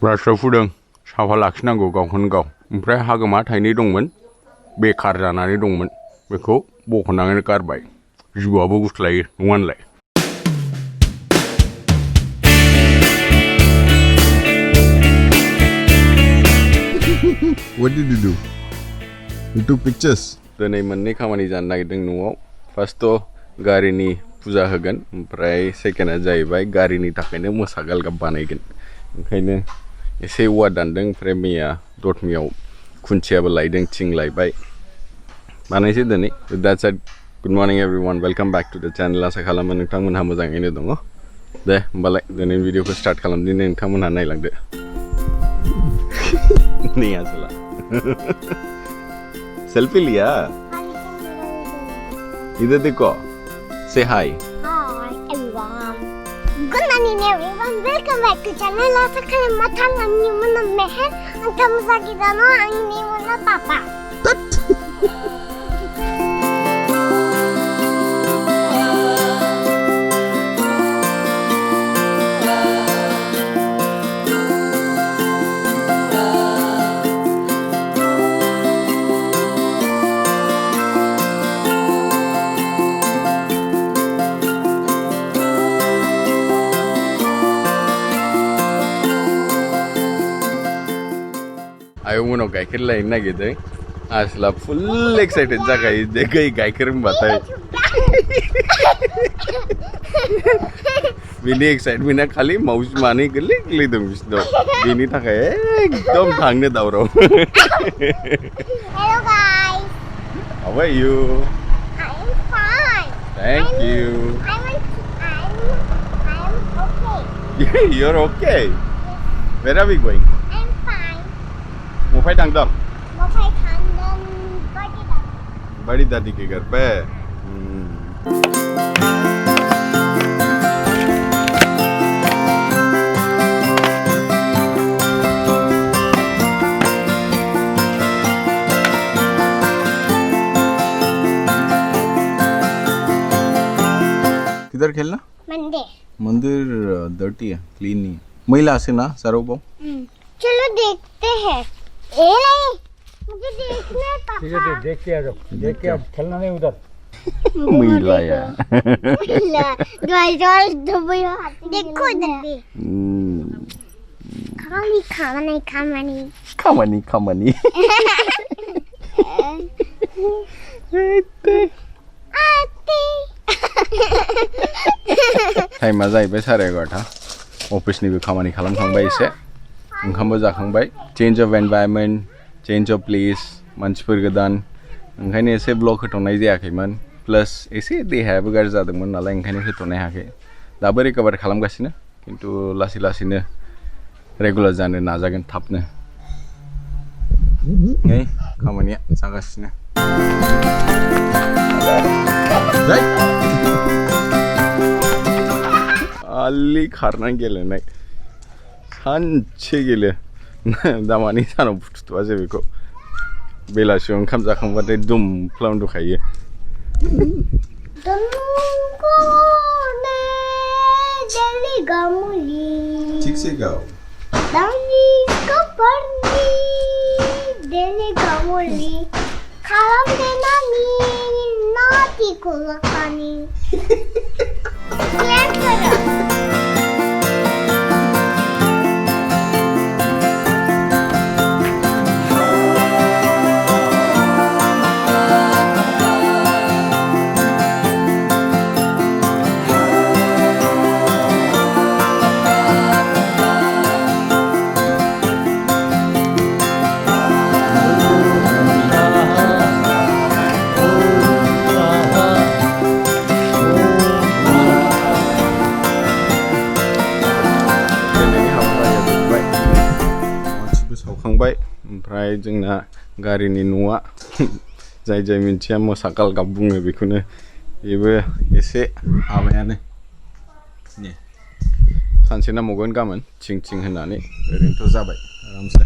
ब्रासआव फुदों साफा लाखिनांगौ गावखौनो गाव ओमफ्राय हागोमा थाइनै दंमोन बेखार जानानै दंमोन बेखौ बख'नानै गारबाय जिउआबो गुस्लायो नङा होनलाय What did you do? You took pictures? दिनै मोननै खामानि जानो नागिरदों न'आव फार्स्टआव गारिनि फुजा होगोन ओमफ्राय सेकेन्डआ जाहैबाय गारिनि थाखायनो मोसा गालगाब बानायगोन ओंखायनो एसे औवा दानदों ओमफ्राय मैया दतमायाव खुन्थियाबो लायदों थिं लायबाय बानायसै दिनै That's it. Good morning everyone. Welcome back to the channel. आसा खालामो नोंथांमोनहा मोजाङैनो दङ दे होमबालाय दिनैनि भिडिअखौ स्टार्ट खालामदिनि नोंथांमोनहा नायलांदो नहीं आसला सेल्फी लिया इधर देखो से हाय Hi everyone. Good morning everyone. Welcome back to channel. Asa kalian matan angin mana meher angka musaki dano angin mana papa. आयो उनाव गाइखेर लायनो नागिरदों आसला फुल एक्साइटेड जाखायो देखै गाइखेर होनबाथाय बिनि एक्साइटमेन्टआ खालि माउस मानै गोरलै गोरलै दं बिसिनाव बिनि थाखाय एकदम थांनो दावराव Hello guys. How are you? I'm fine. Thank you. I'm okay. You're okay. Where are we going? I'm fine. Mau phải đăng đồng Mau phải thằng đơn coi cái đó. bari dadi ke घर पे किधर खेलना मंदिर dirty है clean नहीं है मैला से ना सारों को चलो देखते हैं ए नहीं मुझे देखना है पापा ठीक है देख के आ जाओ देख के खेलना नहीं उधर मैला यार देखो इधर पे खामानी टाइमा जाहैबाय 11:30 अफिसनिबो खामानि खालामखांबाय एसे ओंखामबो जाखांबाय change of environment change of place मानसिफोर गोदान ओंखायनो एसे ब्लग होथ'नाय जायाखैमोन प्लास एसे देहायाबो गाज्रि जादोंमोन नालाय ओंखायनो होथ'नाय हायाखै दाबो रिकभार खालामगासिनो खिन्थु लासै लासैनो रेगुलार जानो नाजागोन थाबनो नै खामानिया जागासिनो खालि खारनानै गेलेनाय सानसे गेले दामानि सानाव फुथुथ'वासै बेखौ बेलासियाव ओंखाम जाखांबाथाय दुमफ्ला उन्दुखायो ठीक से गाओ ओमफ्राय जोंना गारिनि न'आ जाय जाय मिन्थिया मोसा गालगाब बुङो बेखौनो बेबो एसे माबायानो सानसे नामावगोन गाबोन थिं थिं होननानै ओरैनोथ' जाबाय आरामसे